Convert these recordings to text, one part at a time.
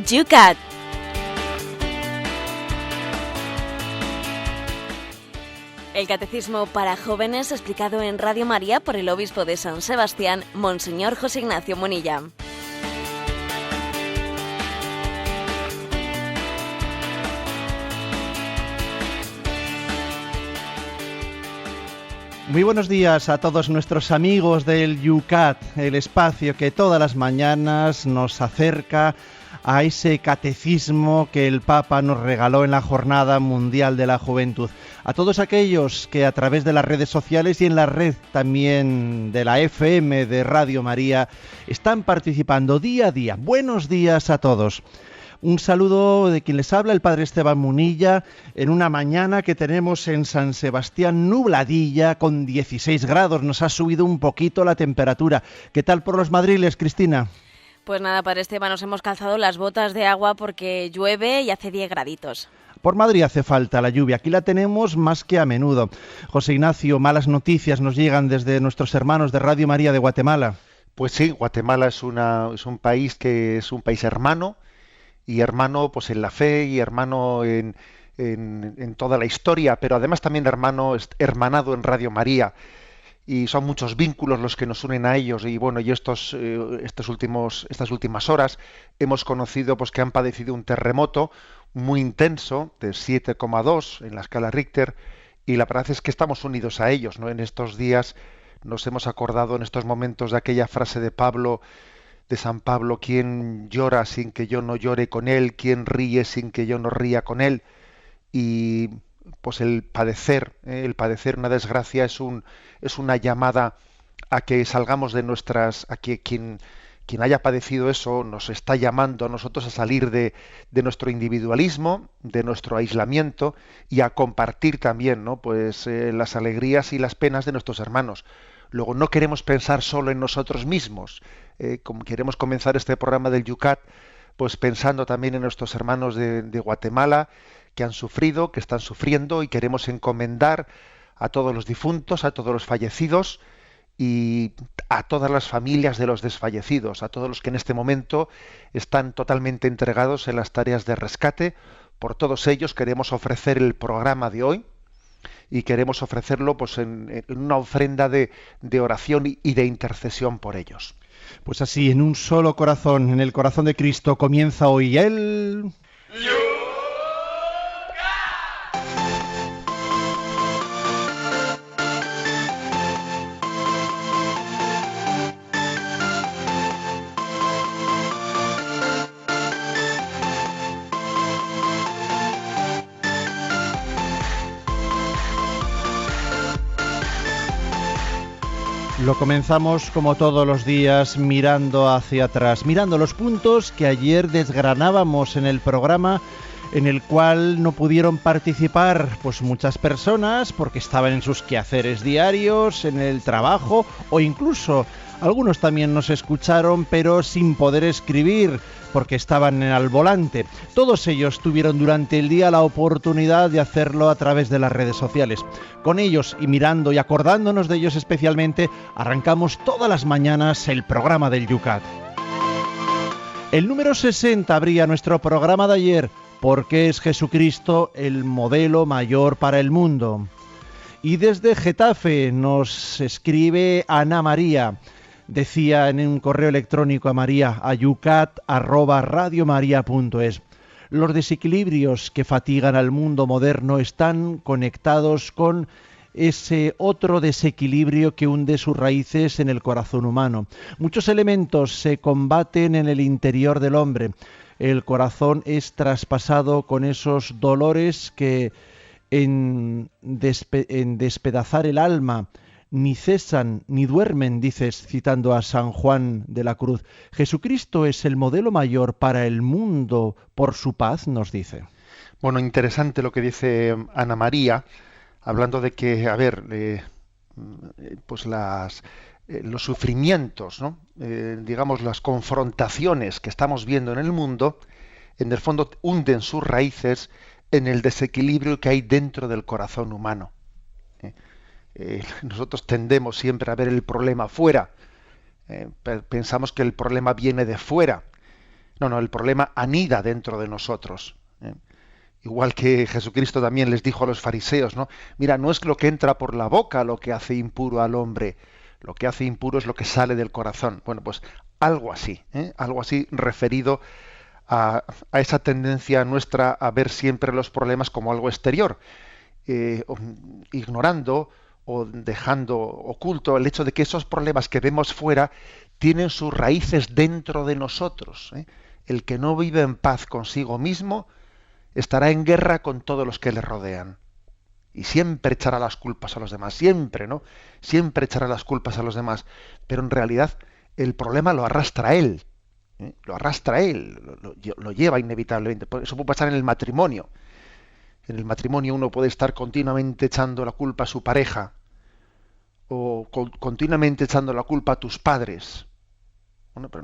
YUCAT. El Catecismo para Jóvenes explicado en Radio María por el Obispo de San Sebastián, Monseñor José Ignacio Munilla. Muy buenos días a todos nuestros amigos del YUCAT, el espacio que todas las mañanas nos acerca a ese catecismo que el Papa nos regaló en la Jornada Mundial de la Juventud. A todos aquellos que a través de las redes sociales y en la red también de la FM de Radio María están participando día a día. Buenos días a todos. Un saludo de quien les habla, el Padre Esteban Munilla, en una mañana que tenemos en San Sebastián nubladilla con 16 grados. Nos ha subido un poquito la temperatura. ¿Qué tal por los madriles, Cristina? Pues nada, Padre Esteban, nos hemos calzado las botas de agua porque llueve y hace 10 graditos. Por Madrid hace falta la lluvia, aquí la tenemos más que a menudo. José Ignacio, malas noticias nos llegan desde nuestros hermanos de Radio María de Guatemala. Pues sí, Guatemala es un país que es un país hermano, y hermano pues en la fe, y hermano en toda la historia, pero además también hermanado en Radio María. Y son muchos vínculos los que nos unen a ellos, y bueno, y estas últimas horas hemos conocido pues que han padecido un terremoto muy intenso de 7,2 en la escala Richter, y la verdad es que estamos unidos a ellos, ¿no? En estos días nos hemos acordado en estos momentos de aquella frase de San Pablo: ¿quién llora sin que yo no llore con él? ¿Quién ríe sin que yo no ría con él? Y pues el padecer una desgracia es una llamada a que salgamos de a que quien haya padecido eso nos está llamando a nosotros a salir de nuestro individualismo, de nuestro aislamiento, y a compartir también, ¿no? Pues las alegrías y las penas de nuestros hermanos. Luego, no queremos pensar solo en nosotros mismos. Como queremos comenzar este programa del YUCAT, pues pensando también en nuestros hermanos de Guatemala, que han sufrido, que están sufriendo, y queremos encomendar a todos los difuntos, a todos los fallecidos y a todas las familias de los desfallecidos, a todos los que en este momento están totalmente entregados en las tareas de rescate. Por todos ellos queremos ofrecer el programa de hoy, y queremos ofrecerlo pues en una ofrenda de oración y de intercesión por ellos. Pues así, en un solo corazón, en el corazón de Cristo, comienza hoy el... Lo comenzamos como todos los días mirando hacia atrás, mirando los puntos que ayer desgranábamos en el programa, en el cual no pudieron participar pues muchas personas porque estaban en sus quehaceres diarios, en el trabajo, o incluso algunos también nos escucharon pero sin poder escribir porque estaban al volante. Todos ellos tuvieron durante el día la oportunidad de hacerlo a través de las redes sociales. Con ellos, y mirando y acordándonos de ellos especialmente, arrancamos todas las mañanas el programa del YUCAT. El número 60 abría nuestro programa de ayer: ¿por qué es Jesucristo el modelo mayor para el mundo? Y desde Getafe nos escribe Ana María. Decía en un correo electrónico a María, a yucat@radiomaria.es: los desequilibrios que fatigan al mundo moderno están conectados con ese otro desequilibrio que hunde sus raíces en el corazón humano. Muchos elementos se combaten en el interior del hombre. El corazón es traspasado con esos dolores que en despedazar el alma ni cesan ni duermen, dices, citando a San Juan de la Cruz. Jesucristo es el modelo mayor para el mundo por su paz, nos dice. Bueno, interesante lo que dice Ana María, hablando de que, pues los sufrimientos, ¿no? Digamos, las confrontaciones que estamos viendo en el mundo, en el fondo hunden sus raíces en el desequilibrio que hay dentro del corazón humano. Nosotros tendemos siempre a ver el problema fuera. Pensamos que el problema viene de fuera. No, el problema anida dentro de nosotros. Igual que Jesucristo también les dijo a los fariseos, ¿no? Mira, no es lo que entra por la boca lo que hace impuro al hombre, lo que hace impuro es lo que sale del corazón. Bueno, pues algo así, algo así referido a esa tendencia nuestra a ver siempre los problemas como algo exterior, ignorando o dejando oculto el hecho de que esos problemas que vemos fuera tienen sus raíces dentro de nosotros. El que no vive en paz consigo mismo estará en guerra con todos los que le rodean. Y siempre echará las culpas a los demás, siempre, ¿no? Siempre echará las culpas a los demás. Pero en realidad el problema lo arrastra él. Lo arrastra él, lo lleva inevitablemente. Eso puede pasar en el matrimonio. En el matrimonio uno puede estar continuamente echando la culpa a su pareja o continuamente echando la culpa a tus padres. Bueno, pero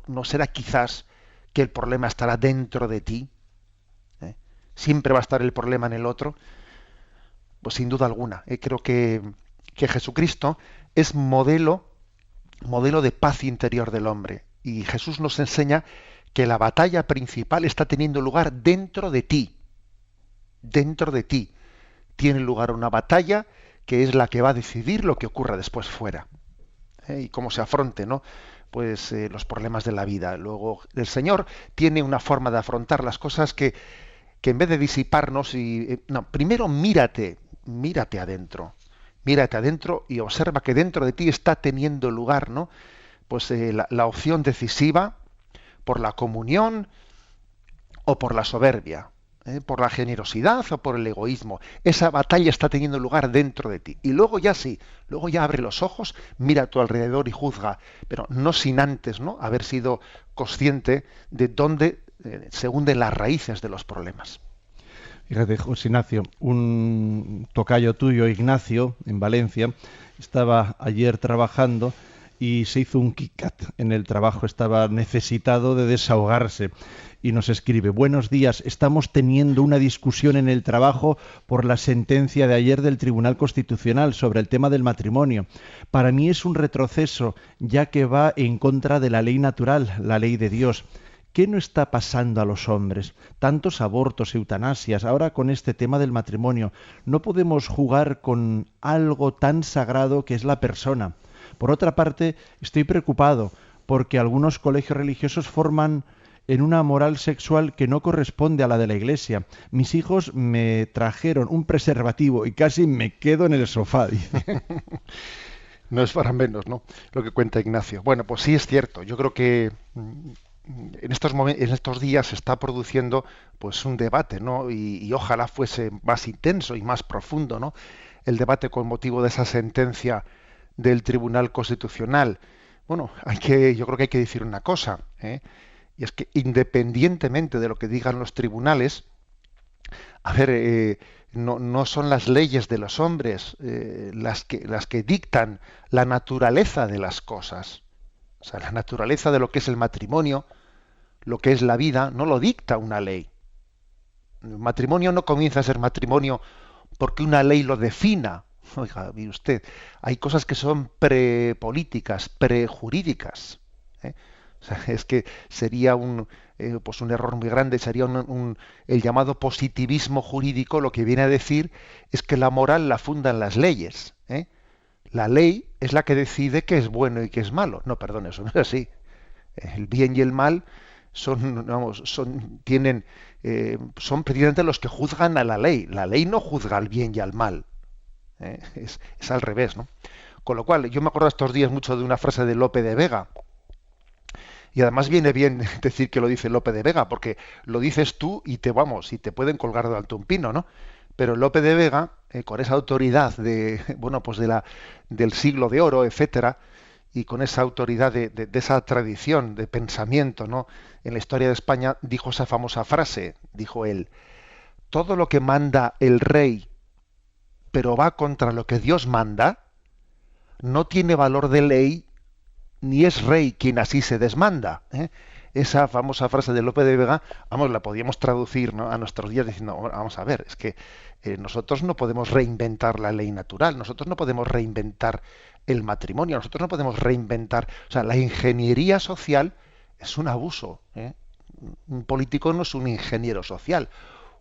no será quizás que el problema estará dentro de ti. Siempre va a estar el problema en el otro. Pues sin duda alguna. Creo que Jesucristo es modelo de paz interior del hombre. Y Jesús nos enseña que la batalla principal está teniendo lugar dentro de ti. Dentro de ti tiene lugar una batalla que es la que va a decidir lo que ocurra después fuera. Y cómo se afronte, ¿no? Pues los problemas de la vida. Luego el Señor tiene una forma de afrontar las cosas que en vez de disiparnos primero mírate adentro. Mírate adentro y observa que dentro de ti está teniendo lugar, ¿no? Pues la opción decisiva por la comunión o por la soberbia, por la generosidad o por el egoísmo. Esa batalla está teniendo lugar dentro de ti. Y luego ya abre los ojos, mira a tu alrededor y juzga, pero no sin antes, ¿no?, haber sido consciente de dónde se hunden las raíces de los problemas. Fíjate, José Ignacio, un tocayo tuyo, Ignacio, en Valencia, estaba ayer trabajando y se hizo un Kit-Kat en el trabajo, estaba necesitado de desahogarse y nos escribe: buenos días, estamos teniendo una discusión en el trabajo por la sentencia de ayer del Tribunal Constitucional sobre el tema del matrimonio. Para mí es un retroceso, ya que va en contra de la ley natural, la ley de Dios. ¿Qué no está pasando a los hombres? Tantos abortos, eutanasias, ahora con este tema del matrimonio. No podemos jugar con algo tan sagrado que es la persona. Por otra parte, estoy preocupado porque algunos colegios religiosos forman en una moral sexual que no corresponde a la de la Iglesia. Mis hijos me trajeron un preservativo y casi me quedo en el sofá, dice. No es para menos, ¿no?, lo que cuenta Ignacio. Bueno, pues sí es cierto. Yo creo que en estos días se está produciendo pues un debate, ¿no? Y ojalá fuese más intenso y más profundo, ¿no?, el debate con motivo de esa sentencia del Tribunal Constitucional. Bueno, yo creo que hay que decir una cosa, y es que independientemente de lo que digan los tribunales, no son las leyes de los hombres las que dictan la naturaleza de las cosas. O sea, la naturaleza de lo que es el matrimonio, lo que es la vida, no lo dicta una ley. El matrimonio no comienza a ser matrimonio porque una ley lo defina. Oiga, mire usted, hay cosas que son prepolíticas, prejurídicas. O sea, es que sería un error muy grande, sería el llamado positivismo jurídico. Lo que viene a decir es que la moral la fundan las leyes. La ley es la que decide qué es bueno y qué es malo. No, perdón, eso no es así. El bien y el mal son precisamente los que juzgan a la ley. La ley no juzga al bien y al mal. Es al revés, ¿no? Con lo cual, yo me acuerdo estos días mucho de una frase de Lope de Vega. Y además viene bien decir que lo dice Lope de Vega, porque lo dices tú y te pueden colgar de alto un pino, ¿no? Pero Lope de Vega, con esa autoridad del siglo de oro, etcétera, y con esa autoridad de esa tradición de pensamiento, ¿no?, en la historia de España, dijo esa famosa frase, dijo él: todo lo que manda el rey, pero va contra lo que Dios manda, no tiene valor de ley, ni es rey quien así se desmanda. Esa famosa frase de Lope de Vega, la podíamos traducir, ¿no?, a nuestros días diciendo: vamos a ver, es que nosotros no podemos reinventar la ley natural, nosotros no podemos reinventar el matrimonio, nosotros no podemos reinventar, o sea, la ingeniería social es un abuso, ¿eh? Un político no es un ingeniero social.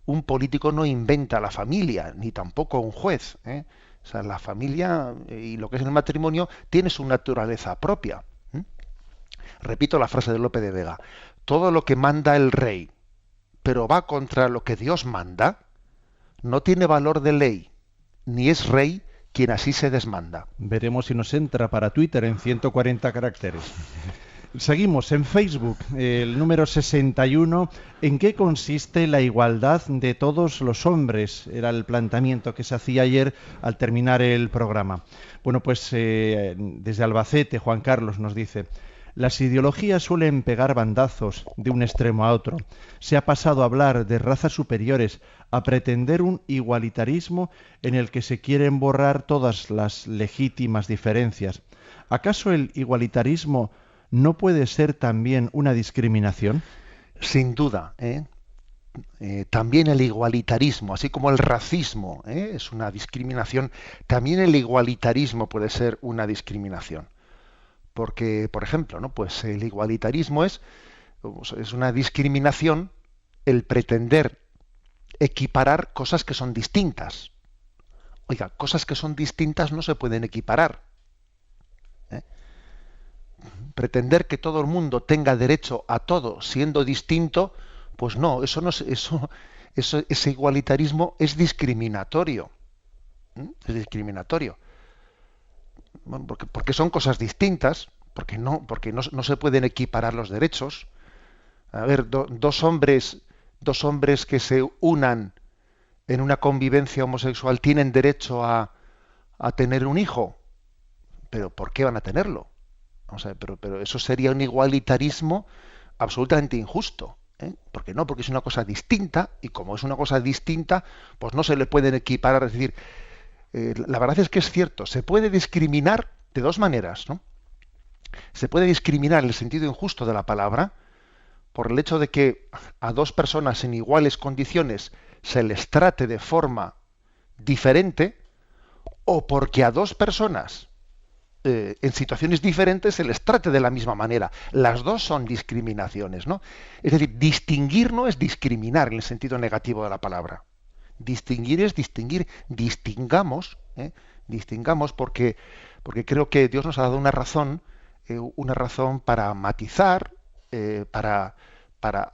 Un político no inventa la familia, ni tampoco un juez, ¿eh? O sea, la familia y lo que es el matrimonio tiene su naturaleza propia. ¿Eh? Repito la frase de Lope de Vega: todo lo que manda el rey, pero va contra lo que Dios manda, no tiene valor de ley, ni es rey quien así se desmanda. Veremos si nos entra para Twitter en 140 caracteres. Seguimos en Facebook, el número 61. ¿En qué consiste la igualdad de todos los hombres? Era el planteamiento que se hacía ayer al terminar el programa. Bueno, pues desde Albacete, Juan Carlos nos dice: las ideologías suelen pegar bandazos de un extremo a otro. Se ha pasado a hablar de razas superiores, a pretender un igualitarismo en el que se quieren borrar todas las legítimas diferencias. ¿Acaso el igualitarismo no puede ser también una discriminación? Sin duda, ¿eh? También el igualitarismo, así como el racismo, es una discriminación, también el igualitarismo puede ser una discriminación. Porque, por ejemplo, ¿no? Pues el igualitarismo es una discriminación el pretender equiparar cosas que son distintas. Oiga, cosas que son distintas no se pueden equiparar. Pretender que todo el mundo tenga derecho a todo siendo distinto, pues no, eso no es, ese igualitarismo es discriminatorio. Es discriminatorio. Bueno, porque son cosas distintas, porque no se pueden equiparar los derechos. A ver, dos hombres que se unan en una convivencia homosexual tienen derecho a tener un hijo, pero ¿por qué van a tenerlo? O sea, pero eso sería un igualitarismo absolutamente injusto, ¿eh? ¿Por qué no? Porque es una cosa distinta, y como es una cosa distinta, pues no se le pueden equiparar. Es decir, la verdad es que es cierto, se puede discriminar de dos maneras, ¿no? Se puede discriminar en el sentido injusto de la palabra, por el hecho de que a dos personas en iguales condiciones se les trate de forma diferente, o porque a dos personas en situaciones diferentes se les trate de la misma manera. Las dos son discriminaciones, ¿no? Es decir, distinguir no es discriminar en el sentido negativo de la palabra. Distinguir es distinguir. Distingamos porque creo que Dios nos ha dado una razón para matizar, para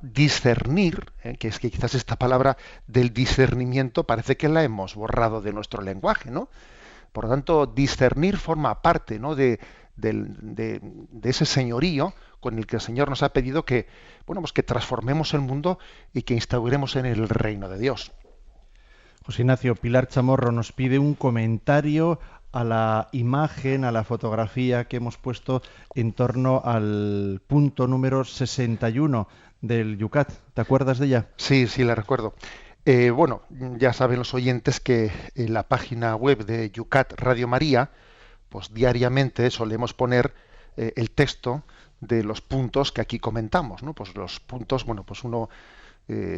discernir, que es que quizás esta palabra del discernimiento parece que la hemos borrado de nuestro lenguaje, ¿no? Por lo tanto, discernir forma parte, ¿no?, de ese señorío con el que el Señor nos ha pedido que, bueno, pues que transformemos el mundo y que instauremos en el reino de Dios. José Ignacio, Pilar Chamorro nos pide un comentario a la imagen, a la fotografía que hemos puesto en torno al punto número 61 del Yucat. ¿Te acuerdas de ella? Sí, la recuerdo. Bueno, ya saben los oyentes que en la página web de Yucat Radio María, pues diariamente solemos poner el texto de los puntos que aquí comentamos, ¿no? Pues los puntos, bueno, pues uno,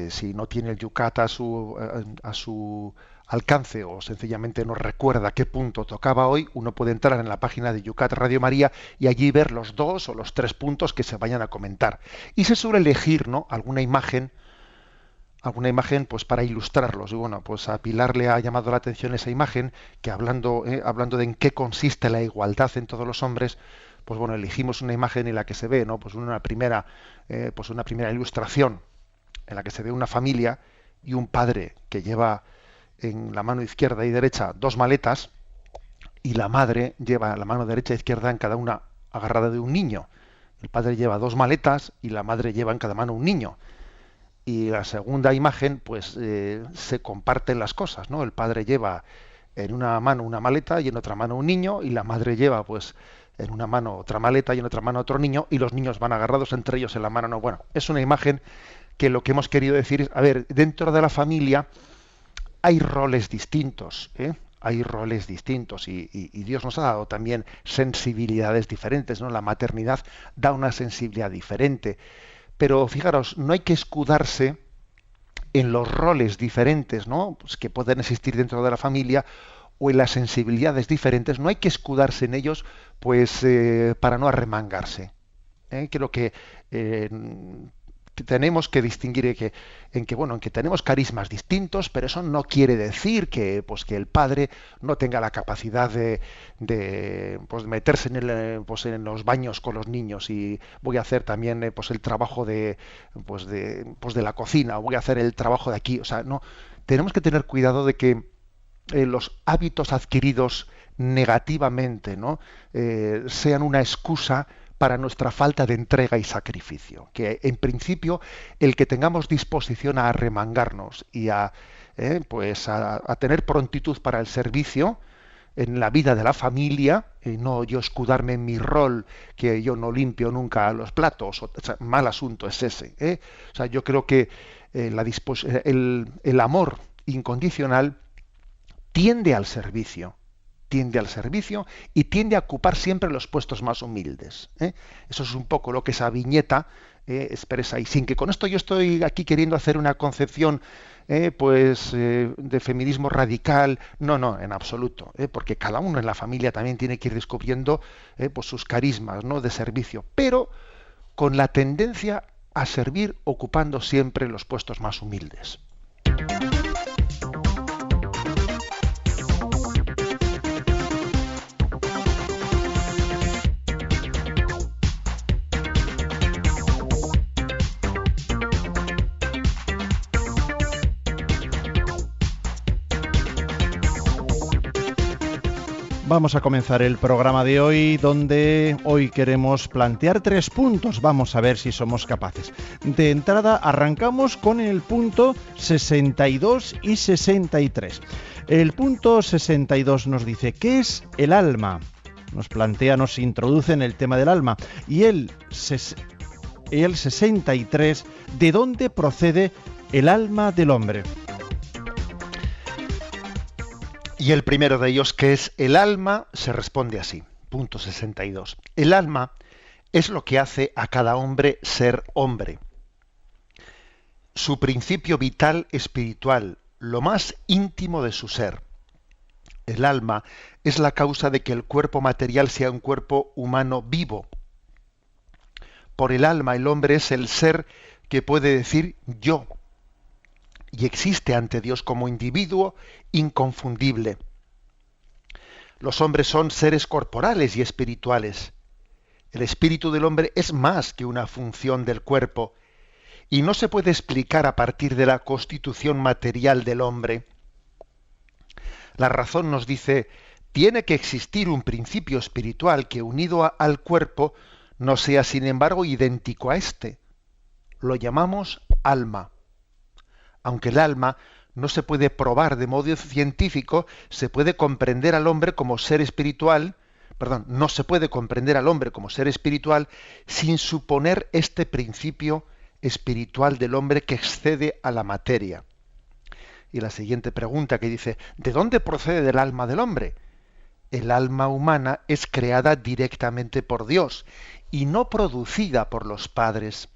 si no tiene el Yucat a su alcance o sencillamente no recuerda qué punto tocaba hoy, uno puede entrar en la página de Yucat Radio María y allí ver los 2 o los 3 puntos que se vayan a comentar. Y se suele elegir, ¿no?, alguna imagen pues para ilustrarlos. Y bueno, pues a Pilar le ha llamado la atención esa imagen que hablando de en qué consiste la igualdad en todos los hombres, pues bueno, elegimos una imagen en la que se ve, ¿no?, pues una primera ilustración en la que se ve una familia y un padre que lleva en la mano izquierda y derecha 2 maletas, y la madre lleva la mano derecha e izquierda en cada una agarrada de un niño. El padre lleva 2 maletas y la madre lleva en cada mano un niño. Y la segunda imagen, pues se comparten las cosas, ¿no? El padre lleva en una mano una maleta y en otra mano un niño, y la madre lleva, pues, en una mano otra maleta y en otra mano otro niño, y los niños van agarrados entre ellos en la mano. No, bueno, es una imagen que lo que hemos querido decir es, a ver, dentro de la familia hay roles distintos, hay roles distintos, y Dios nos ha dado también sensibilidades diferentes, ¿no? La maternidad da una sensibilidad diferente. Pero fijaros, no hay que escudarse en los roles diferentes, ¿no?, pues que pueden existir dentro de la familia, o en las sensibilidades diferentes. No hay que escudarse en ellos, pues para no arremangarse. Creo que tenemos que distinguir en que tenemos carismas distintos, pero eso no quiere decir que el padre no tenga la capacidad de meterse en los baños con los niños, y voy a hacer también el trabajo de la cocina, o voy a hacer el trabajo de aquí. O sea, no, tenemos que tener cuidado de que los hábitos adquiridos negativamente, ¿no? Sean una excusa para nuestra falta de entrega y sacrificio. Que en principio el que tengamos disposición a arremangarnos y a tener prontitud para el servicio en la vida de la familia, no yo escudarme en mi rol, que yo no limpio nunca los platos, o sea, mal asunto es ese. O sea, yo creo que el amor incondicional tiende al servicio y tiende a ocupar siempre los puestos más humildes. Eso es un poco lo que esa viñeta expresa, y sin que con esto yo estoy aquí queriendo hacer una concepción de feminismo radical. No, en absoluto, porque cada uno en la familia también tiene que ir descubriendo sus carismas, ¿no?, de servicio, pero con la tendencia a servir ocupando siempre los puestos más humildes. Vamos a comenzar el programa de hoy, donde hoy queremos plantear 3 puntos. Vamos a ver si somos capaces. De entrada arrancamos con el punto 62 y 63. El punto 62 nos dice: ¿qué es el alma? Nos introduce en el tema del alma. Y el 63, ¿de dónde procede el alma del hombre? Y el primero de ellos, que es el alma, se responde así. Punto 62. El alma es lo que hace a cada hombre ser hombre. Su principio vital espiritual, lo más íntimo de su ser. El alma es la causa de que el cuerpo material sea un cuerpo humano vivo. Por el alma, el hombre es el ser que puede decir yo, y existe ante Dios como individuo inconfundible. Los hombres son seres corporales y espirituales. El espíritu del hombre es más que una función del cuerpo, y no se puede explicar a partir de la constitución material del hombre. La razón nos dice: tiene que existir un principio espiritual que, unido al cuerpo, no sea sin embargo idéntico a éste. Lo llamamos alma. Aunque el alma no se puede probar de modo científico, se puede comprender al hombre como ser espiritual, no se puede comprender al hombre como ser espiritual sin suponer este principio espiritual del hombre que excede a la materia. Y la siguiente pregunta, que dice: ¿de dónde procede el alma del hombre? El alma humana es creada directamente por Dios y no producida por los padres.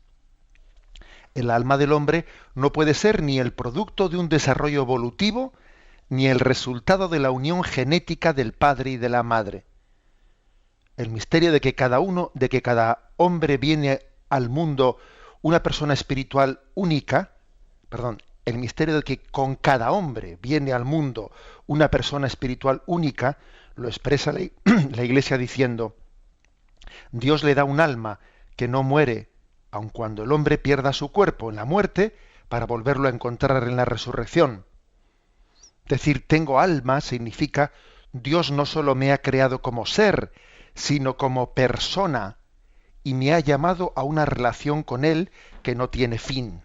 El alma del hombre no puede ser ni el producto de un desarrollo evolutivo, ni el resultado de la unión genética del padre y de la madre. El misterio de que cada hombre viene al mundo una persona espiritual única, el misterio de que con cada hombre viene al mundo una persona espiritual única, lo expresa la Iglesia diciendo: Dios le da un alma que no muere, aun cuando el hombre pierda su cuerpo en la muerte, para volverlo a encontrar en la resurrección. Decir tengo alma significa: Dios no solo me ha creado como ser, sino como persona, y me ha llamado a una relación con Él que no tiene fin.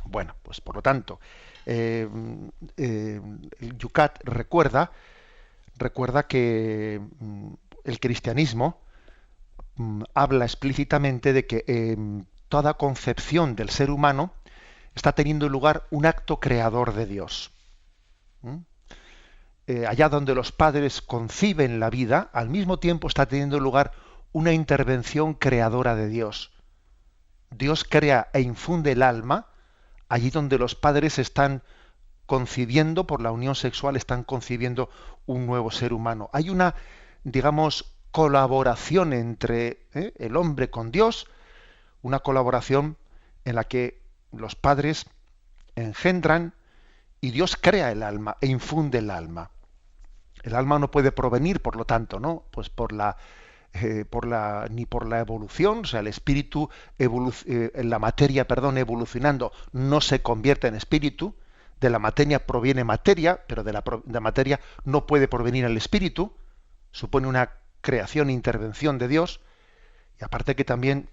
Bueno, pues por lo tanto, el Yucat recuerda que el cristianismo habla explícitamente de que toda concepción del ser humano está teniendo lugar un acto creador de Dios. Allá donde los padres conciben la vida, al mismo tiempo está teniendo lugar una intervención creadora de Dios. Dios crea e infunde el alma allí donde los padres están concibiendo, por la unión sexual, están concibiendo un nuevo ser humano. Hay una, digamos, colaboración entre el hombre con Dios, una colaboración en la que los padres engendran y Dios crea el alma e infunde el alma. El alma no puede provenir, por lo tanto, ¿no? Pues ni por la evolución, o sea, el espíritu en la materia, evolucionando, no se convierte en espíritu. De la materia proviene materia, pero de la materia no puede provenir el espíritu. Supone una creación e intervención de Dios. Y aparte que también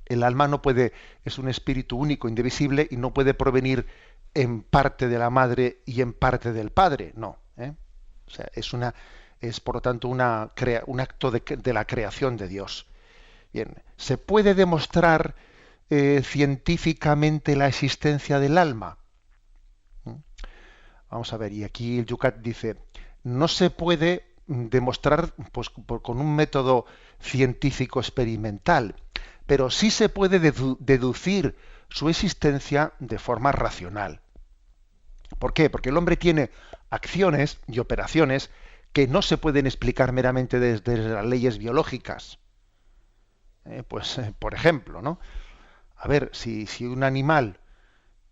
el alma no puede, es un espíritu único, indivisible, y no puede provenir en parte de la madre y en parte del padre, no. O sea, es por lo tanto un acto de la creación de Dios. Bien, ¿se puede demostrar científicamente la existencia del alma? Vamos a ver, y aquí el Yucat dice, no se puede demostrar pues, con un método científico experimental, pero sí se puede deducir su existencia de forma racional. ¿Por qué? Porque el hombre tiene acciones y operaciones que no se pueden explicar meramente desde las leyes biológicas. Por ejemplo, ¿no? A ver, si un animal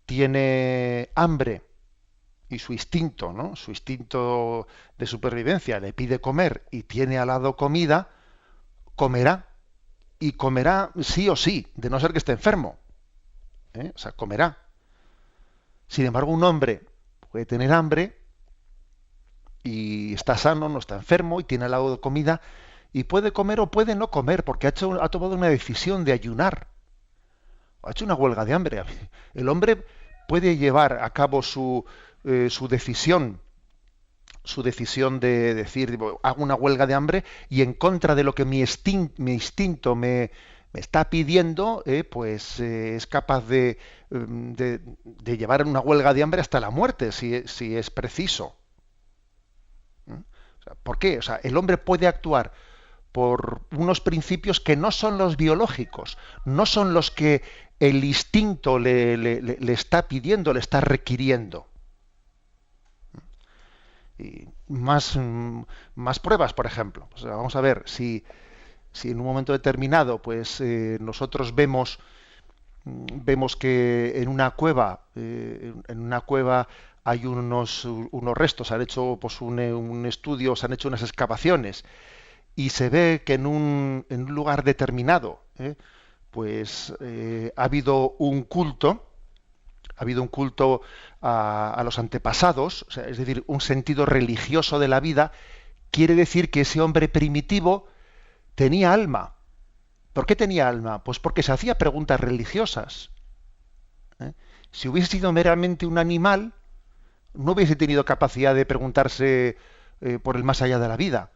tiene hambre y su instinto, ¿no? Su instinto de supervivencia le pide comer y tiene al lado comida, comerá. Y comerá sí o sí, de no ser que esté enfermo. O sea, comerá. Sin embargo, un hombre puede tener hambre y está sano, no está enfermo y tiene al lado comida y puede comer o puede no comer porque ha tomado una decisión de ayunar. Ha hecho una huelga de hambre. El hombre puede llevar a cabo su decisión de decir, hago una huelga de hambre y en contra de lo que mi instinto me está pidiendo, es capaz de llevar una huelga de hambre hasta la muerte, si es preciso. O sea, ¿por qué? O sea, el hombre puede actuar por unos principios que no son los biológicos, no son los que el instinto le está pidiendo, le está requiriendo. Y más pruebas, por ejemplo. O sea, vamos a ver si en un momento determinado nosotros vemos que en una cueva hay unos restos, se han hecho un estudio, se han hecho unas excavaciones y se ve que en un lugar determinado ha habido un culto a los antepasados, o sea, es decir, un sentido religioso de la vida. Quiere decir que ese hombre primitivo tenía alma. ¿Por qué tenía alma? Pues porque se hacía preguntas religiosas. Si hubiese sido meramente un animal, no hubiese tenido capacidad de preguntarse por el más allá de la vida.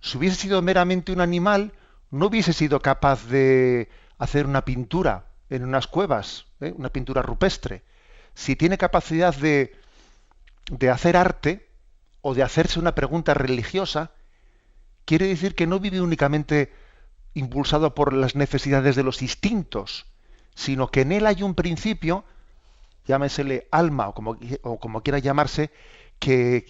Si hubiese sido meramente un animal, no hubiese sido capaz de hacer una pintura en unas cuevas, una pintura rupestre. Si tiene capacidad de hacer arte o de hacerse una pregunta religiosa, quiere decir que no vive únicamente impulsado por las necesidades de los instintos, sino que en él hay un principio, llámesele alma o como quiera llamarse, que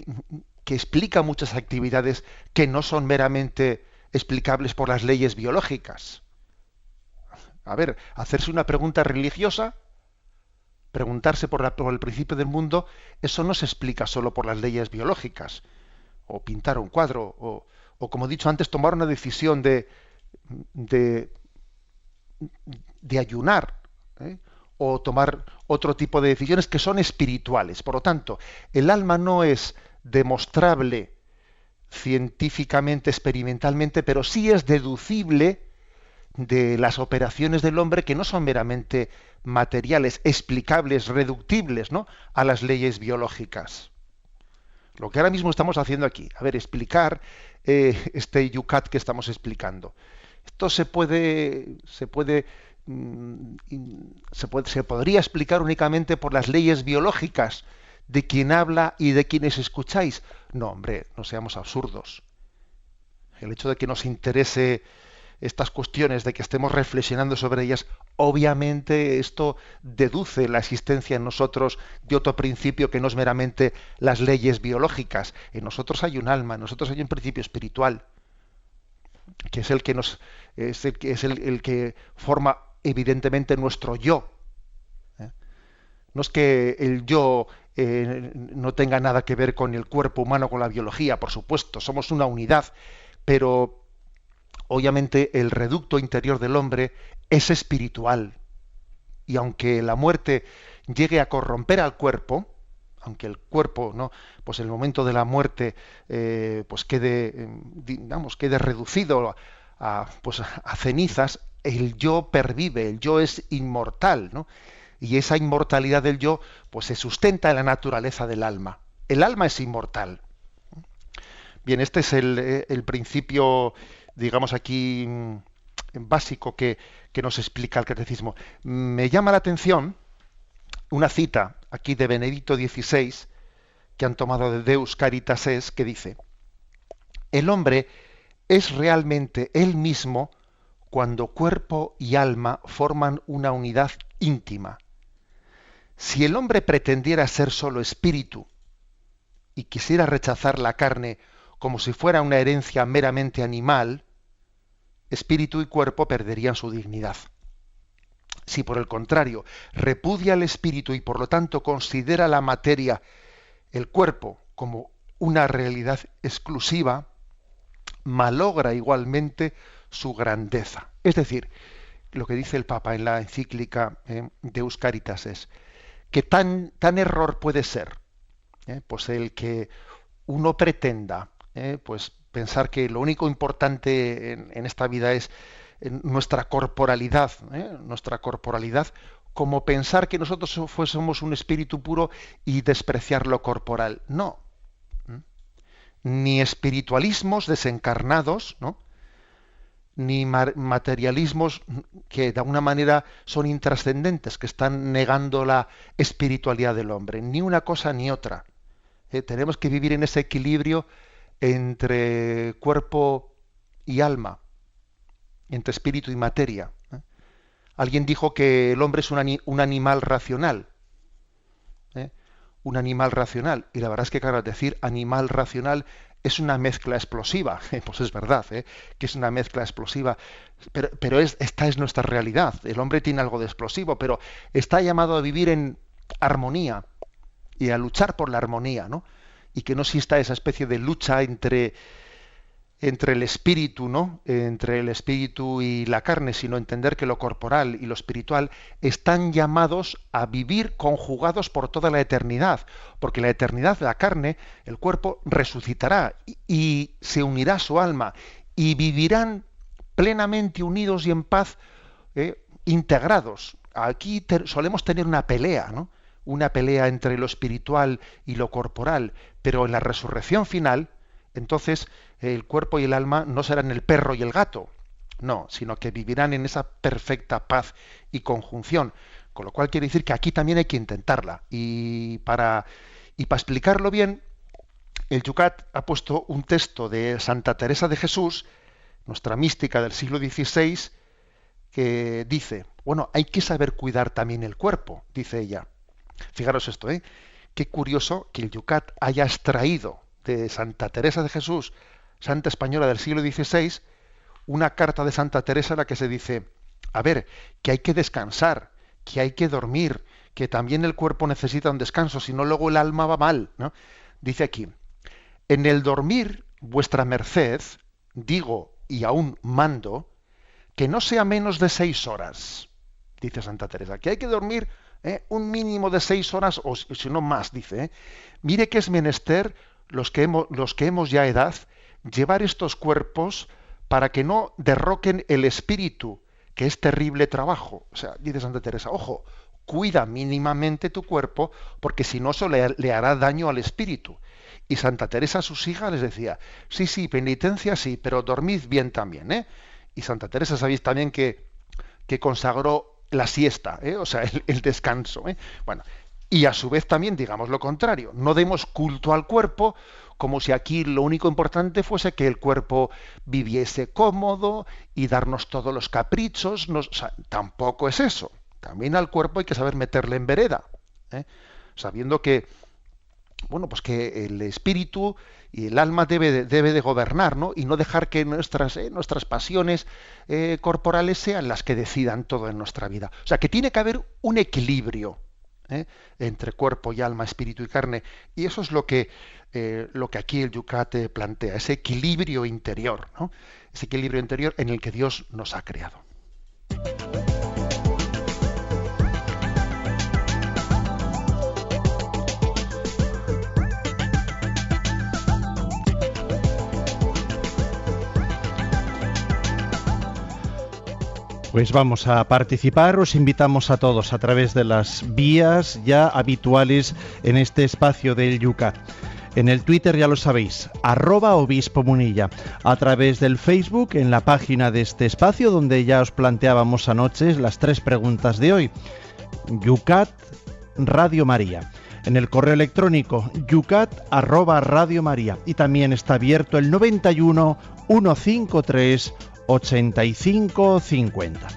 explica muchas actividades que no son meramente explicables por las leyes biológicas. A ver, hacerse una pregunta religiosa, preguntarse por el principio del mundo, eso no se explica solo por las leyes biológicas, o pintar un cuadro, o como he dicho antes, tomar una decisión de ayunar, o tomar otro tipo de decisiones que son espirituales. Por lo tanto, el alma no es demostrable científicamente, experimentalmente, pero sí es deducible de las operaciones del hombre que no son meramente materiales, explicables, reductibles, ¿no?, a las leyes biológicas. Lo que ahora mismo estamos haciendo aquí, a ver, explicar este yucat que estamos explicando. Esto se podría explicar únicamente por las leyes biológicas de quien habla y de quienes escucháis. No, hombre, no seamos absurdos. El hecho de que nos interese estas cuestiones, de que estemos reflexionando sobre ellas, obviamente esto deduce la existencia en nosotros de otro principio que no es meramente las leyes biológicas. En nosotros hay un alma, en nosotros hay un principio espiritual. que es el que el que forma evidentemente nuestro yo. ¿eh? No es que el yo no tenga nada que ver con el cuerpo humano, con la biología, por supuesto, somos una unidad, pero obviamente el reducto interior del hombre es espiritual. Y aunque la muerte llegue a corromper al cuerpo, aunque el cuerpo, ¿no?, pues en el momento de la muerte pues quede reducido a cenizas, el yo pervive, el yo es inmortal, ¿no? Y esa inmortalidad del yo pues se sustenta en la naturaleza del alma. El alma es inmortal. Bien, este es el principio, digamos aquí, básico que nos explica el catecismo. Me llama la atención una cita aquí de Benedicto XVI, que han tomado de Deus Caritas Es, que dice: el hombre es realmente él mismo cuando cuerpo y alma forman una unidad íntima. Si el hombre pretendiera ser solo espíritu y quisiera rechazar la carne como si fuera una herencia meramente animal, espíritu y cuerpo perderían su dignidad. Si por el contrario repudia el espíritu y por lo tanto considera la materia, el cuerpo, como una realidad exclusiva, malogra igualmente su grandeza. Es decir, lo que dice el Papa en la encíclica Deus Caritas es que tan error puede ser pues el que uno pretenda pues pensar que lo único importante en esta vida es nuestra corporalidad, como pensar que nosotros fuésemos un espíritu puro y despreciar lo corporal. No. Ni espiritualismos desencarnados, ¿no?, ni materialismos que de alguna manera son intrascendentes, que están negando la espiritualidad del hombre. Ni una cosa ni otra. Tenemos que vivir en ese equilibrio entre cuerpo y alma, entre espíritu y materia. Alguien dijo que el hombre es un animal racional. Un animal racional. Y la verdad es que, claro, decir animal racional es una mezcla explosiva. Pues es verdad, que es una mezcla explosiva. Pero esta es nuestra realidad. El hombre tiene algo de explosivo, pero está llamado a vivir en armonía y a luchar por la armonía, ¿no? Y que no exista esa especie de lucha entre el espíritu, ¿no?, entre el espíritu y la carne, sino entender que lo corporal y lo espiritual están llamados a vivir conjugados por toda la eternidad, porque la eternidad, la carne, el cuerpo resucitará y se unirá a su alma y vivirán plenamente unidos y en paz, integrados. Aquí solemos tener una pelea, ¿no?, una pelea entre lo espiritual y lo corporal, pero en la resurrección final, entonces el cuerpo y el alma no serán el perro y el gato, no, sino que vivirán en esa perfecta paz y conjunción, con lo cual quiere decir que aquí también hay que intentarla. Y para explicarlo bien, el Yucat ha puesto un texto de Santa Teresa de Jesús, nuestra mística del siglo XVI, que dice, bueno, hay que saber cuidar también el cuerpo, dice ella. Fijaros esto, qué curioso que el Yucat haya extraído de Santa Teresa de Jesús, santa española del siglo XVI, una carta de Santa Teresa en la que se dice, a ver, que hay que descansar, que hay que dormir, que también el cuerpo necesita un descanso, si no luego el alma va mal, ¿no? Dice aquí, en el dormir vuestra merced, digo y aún mando, que no sea menos de 6 horas, dice Santa Teresa, que hay que dormir un mínimo de 6 horas, o si no más, dice. Mire que es menester los que hemos ya edad, llevar estos cuerpos para que no derroquen el espíritu, que es terrible trabajo. O sea, dice Santa Teresa, ojo, cuida mínimamente tu cuerpo, porque si no eso le hará daño al espíritu. Y Santa Teresa a sus hijas les decía, sí, penitencia sí, pero dormid bien también, Y Santa Teresa sabéis también que consagró la siesta, o sea, el descanso. Bueno, y a su vez también digamos lo contrario, no demos culto al cuerpo como si aquí lo único importante fuese que el cuerpo viviese cómodo y darnos todos los caprichos, o sea, tampoco es eso. También al cuerpo hay que saber meterle en vereda, sabiendo que, bueno, pues que el espíritu Y el alma debe de gobernar, ¿no? Y no dejar que nuestras pasiones corporales sean las que decidan todo en nuestra vida. O sea, que tiene que haber un equilibrio, ¿eh? Entre cuerpo y alma, espíritu y carne. Y eso es lo que aquí el Yucat plantea, ese equilibrio interior, ¿no? Ese equilibrio interior en el que Dios nos ha creado. Pues vamos a participar, os invitamos a todos a través de las vías ya habituales en este espacio del Yucat. En el Twitter ya lo sabéis, @obispomunilla, a través del Facebook en la página de este espacio donde ya os planteábamos anoche las 3 preguntas de hoy. Yucat Radio María. En el correo electrónico yucat@radiomaria, y también está abierto el 91 153 8550.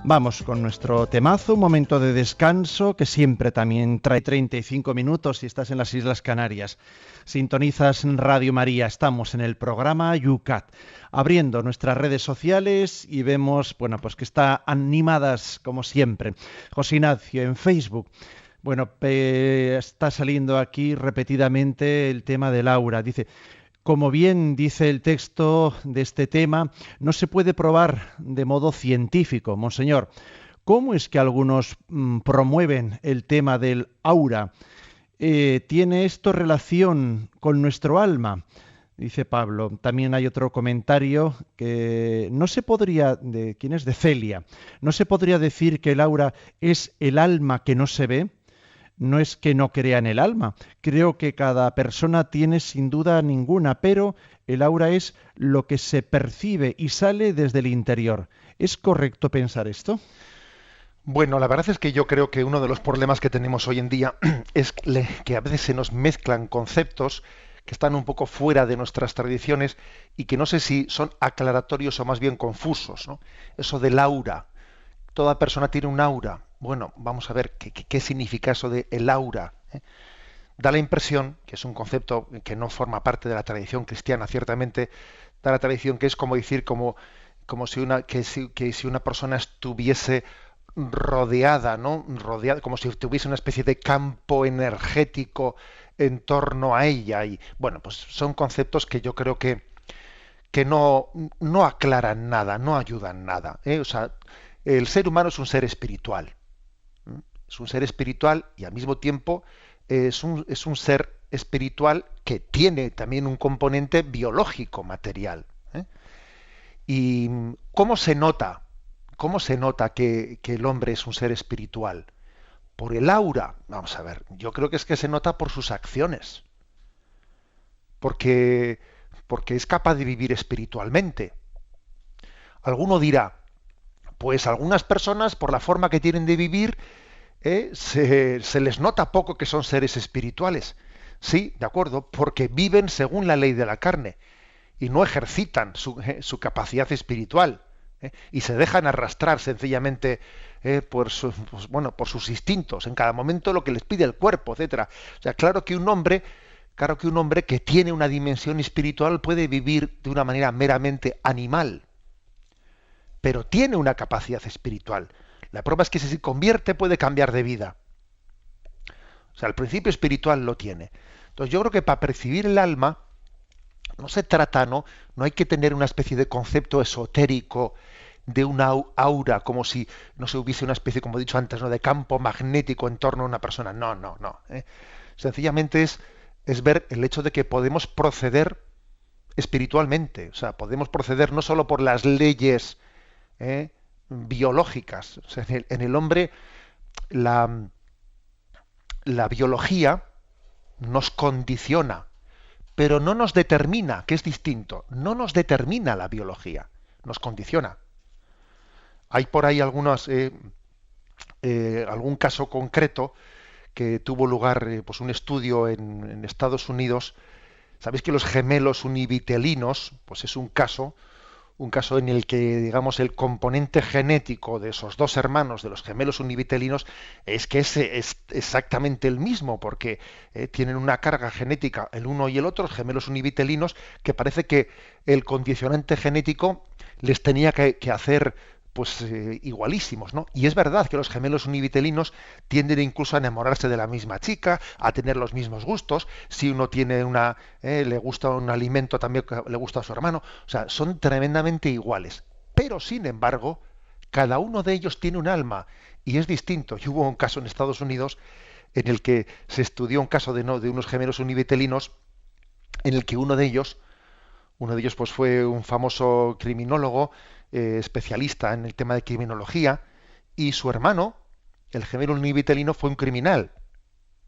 Vamos con nuestro temazo, un momento de descanso que siempre también trae 35 minutos si estás en las Islas Canarias. Sintonizas en Radio María, estamos en el programa Yucat, abriendo nuestras redes sociales y vemos, bueno, pues que está animadas como siempre. José Ignacio en Facebook. Bueno, está saliendo aquí repetidamente el tema de Laura. Dice: como bien dice el texto de este tema, no se puede probar de modo científico, monseñor. ¿Cómo es que algunos promueven el tema del aura? ¿Tiene esto relación con nuestro alma? Dice Pablo. También hay otro comentario que no se podría, ¿quién es? De Celia. ¿No se podría decir que el aura es el alma que no se ve? No es que no crea en el alma, creo que cada persona tiene sin duda ninguna, pero el aura es lo que se percibe y sale desde el interior. ¿Es correcto pensar esto? Bueno, la verdad es que yo creo que uno de los problemas que tenemos hoy en día es que a veces se nos mezclan conceptos que están un poco fuera de nuestras tradiciones y que no sé si son aclaratorios o más bien confusos, ¿no? Eso del aura. Toda persona tiene un aura. Bueno, vamos a ver qué significa eso de el aura, ¿eh? Da la impresión, que es un concepto que no forma parte de la tradición cristiana, ciertamente, da la tradición que es como decir, como si una persona estuviese rodeada, ¿no? Rodeada, como si tuviese una especie de campo energético en torno a ella. Y bueno, pues son conceptos que yo creo que no aclaran nada, no ayudan nada, ¿eh? O sea, el ser humano es un ser espiritual. Es un ser espiritual y al mismo tiempo es un ser espiritual que tiene también un componente biológico, material, ¿eh? ¿Y cómo se nota? ¿Cómo se nota que el hombre es un ser espiritual? Por el aura. Vamos a ver, yo creo que es que se nota por sus acciones. Porque es capaz de vivir espiritualmente. Alguno dirá, pues algunas personas, por la forma que tienen de vivir, se les nota poco que son seres espirituales. Sí, de acuerdo, porque viven según la ley de la carne y no ejercitan su capacidad espiritual, y se dejan arrastrar sencillamente por sus instintos, en cada momento lo que les pide el cuerpo, etcétera. O sea, claro que un hombre que tiene una dimensión espiritual puede vivir de una manera meramente animal, pero tiene una capacidad espiritual. La prueba es que si se convierte puede cambiar de vida. O sea, el principio espiritual lo tiene. Entonces yo creo que para percibir el alma no se trata, no hay que tener una especie de concepto esotérico de una aura, como si no se hubiese una especie, como he dicho antes, ¿no?, de campo magnético en torno a una persona. No. Sencillamente es ver el hecho de que podemos proceder espiritualmente. O sea, podemos proceder no solo por las leyes biológicas. O sea, en el hombre la biología nos condiciona, pero no nos determina, que es distinto. No nos determina la biología, nos condiciona. Hay por ahí algún caso concreto que tuvo lugar, pues un estudio en Estados Unidos. Sabéis que los gemelos univitelinos, pues es un caso un caso en el que, digamos, el componente genético de esos dos hermanos, de los gemelos univitelinos, es que es exactamente el mismo, porque tienen una carga genética el uno y el otro, los gemelos univitelinos, que parece que el condicionante genético les tenía que hacer pues igualísimos, ¿no? Y es verdad que los gemelos univitelinos tienden incluso a enamorarse de la misma chica, a tener los mismos gustos. Si uno tiene le gusta un alimento, también le gusta a su hermano. O sea, son tremendamente iguales. Pero, sin embargo, cada uno de ellos tiene un alma y es distinto. Y hubo un caso en Estados Unidos en el que se estudió un caso de unos gemelos univitelinos en el que uno de ellos pues fue un famoso criminólogo, especialista en el tema de criminología, y su hermano, el gemelo univitelino, fue un criminal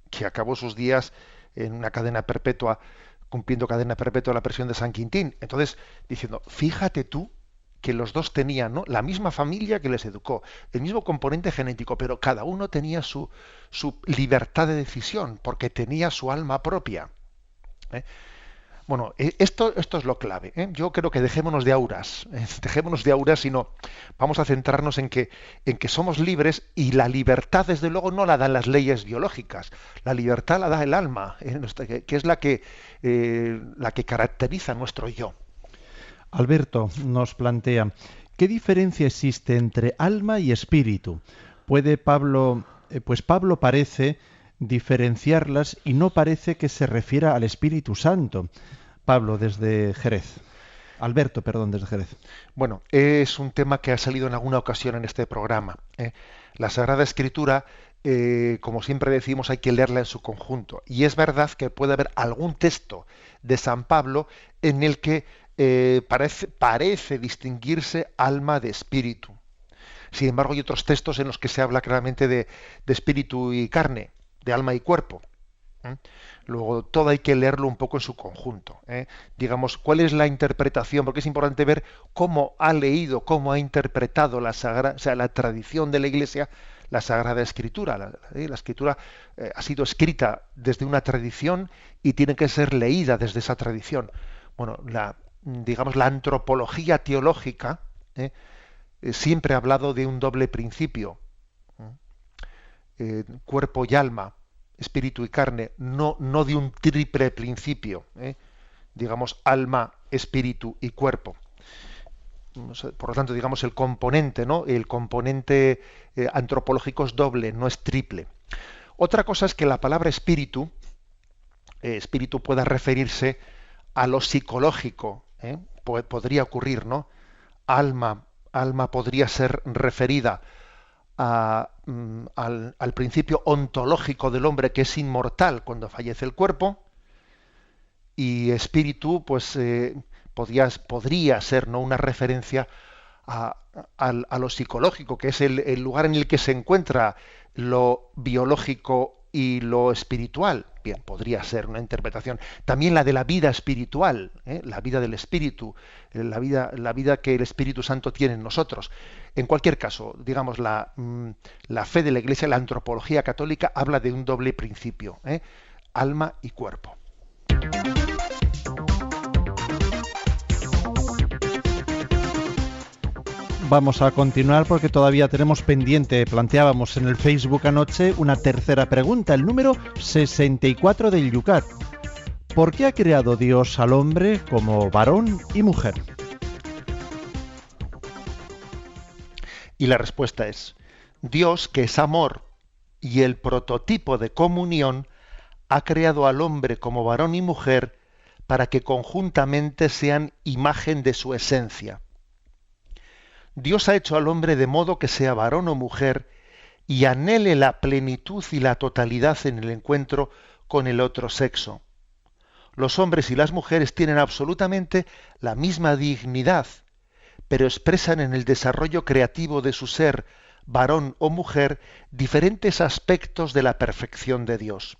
que acabó sus días en una cadena perpetua, cumpliendo cadena perpetua la prisión de San Quintín. Entonces, diciendo, fíjate tú que los dos tenían, ¿no?, la misma familia que les educó, el mismo componente genético, pero cada uno tenía su libertad de decisión, porque tenía su alma propia. Bueno, esto es lo clave. Yo creo que dejémonos de auras, sino vamos a centrarnos en que somos libres, y la libertad, desde luego, no la dan las leyes biológicas. La libertad la da el alma, que es la que caracteriza nuestro yo. Alberto nos plantea, ¿qué diferencia existe entre alma y espíritu? Pablo parece diferenciarlas y no parece que se refiera al Espíritu Santo. Pablo, desde Jerez. Alberto, perdón, desde Jerez. Bueno, es un tema que ha salido en alguna ocasión en este programa. La Sagrada Escritura, como siempre decimos, hay que leerla en su conjunto. Y es verdad que puede haber algún texto de San Pablo en el que parece distinguirse alma de espíritu. Sin embargo, hay otros textos en los que se habla claramente de espíritu y carne, de alma y cuerpo. Luego, todo hay que leerlo un poco en su conjunto. Digamos, ¿cuál es la interpretación? Porque es importante ver cómo ha leído, cómo ha interpretado la tradición de la Iglesia, la Sagrada Escritura. La Escritura ha sido escrita desde una tradición y tiene que ser leída desde esa tradición. Bueno, la antropología teológica siempre ha hablado de un doble principio, cuerpo y alma, espíritu y carne, no de un triple principio, digamos, alma, espíritu y cuerpo. Por lo tanto, digamos, el componente antropológico es doble, no es triple. Otra cosa es que la palabra espíritu pueda referirse a lo psicológico, podría ocurrir, ¿no? Alma podría ser referida al principio ontológico del hombre, que es inmortal cuando fallece el cuerpo, y espíritu pues podría ser, ¿no?, una referencia a lo psicológico, que es el lugar en el que se encuentra lo biológico y lo espiritual. Bien, podría ser una interpretación. También la de la vida espiritual, la vida del espíritu, la vida que el Espíritu Santo tiene en nosotros. En cualquier caso, digamos, la fe de la Iglesia, la antropología católica, habla de un doble principio, alma y cuerpo. Vamos a continuar porque todavía tenemos pendiente, planteábamos en el Facebook anoche, una tercera pregunta, el número 64 del Yucat. ¿Por qué ha creado Dios al hombre como varón y mujer? Y la respuesta es, Dios, que es amor y el prototipo de comunión, ha creado al hombre como varón y mujer para que conjuntamente sean imagen de su esencia. Dios ha hecho al hombre de modo que sea varón o mujer y anhele la plenitud y la totalidad en el encuentro con el otro sexo. Los hombres y las mujeres tienen absolutamente la misma dignidad, pero expresan en el desarrollo creativo de su ser, varón o mujer, diferentes aspectos de la perfección de Dios.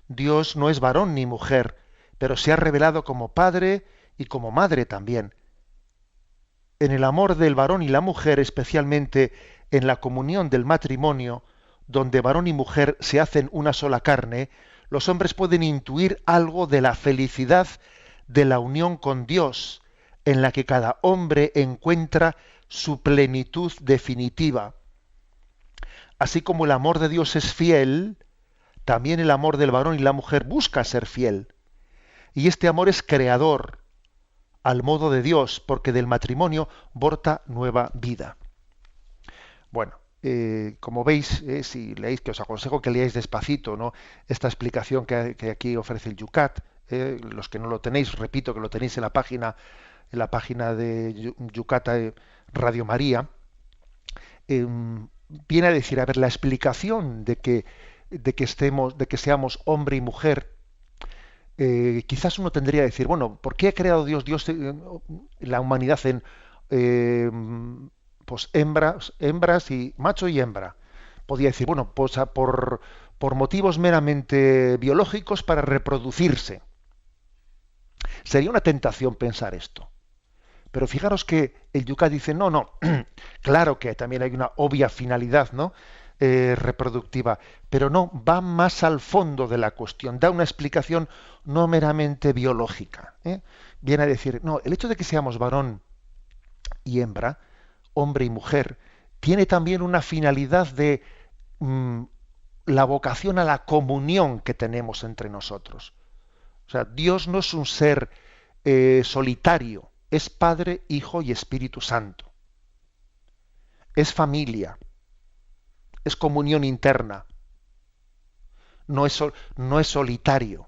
Dios no es varón ni mujer, pero se ha revelado como padre y como madre también. En el amor del varón y la mujer, especialmente en la comunión del matrimonio, donde varón y mujer se hacen una sola carne, los hombres pueden intuir algo de la felicidad de la unión con Dios, en la que cada hombre encuentra su plenitud definitiva. Así como el amor de Dios es fiel, también el amor del varón y la mujer busca ser fiel. Y este amor es creador, al modo de Dios, porque del matrimonio brota nueva vida. Bueno, como veis, si leéis, que os aconsejo que leáis despacito, ¿no?, esta explicación que aquí ofrece el Yucat. Los que no lo tenéis, repito que lo tenéis en la página de Yucat Radio María. Viene a decir, a ver, la explicación de que seamos hombre y mujer. Quizás uno tendría que decir, bueno, ¿por qué ha creado Dios la humanidad en pues hembras y macho y hembra? Podría decir, bueno, pues por motivos meramente biológicos, para reproducirse. Sería una tentación pensar esto. Pero fijaros que el Yucat dice, no, claro que también hay una obvia finalidad, ¿no?, reproductiva, pero no, va más al fondo de la cuestión, da una explicación no meramente biológica. Viene a decir, no, el hecho de que seamos varón y hembra, hombre y mujer, tiene también una finalidad de la vocación a la comunión que tenemos entre nosotros. O sea, Dios no es un ser solitario, es Padre, Hijo y Espíritu Santo. Es familia. Es comunión interna. No es solitario.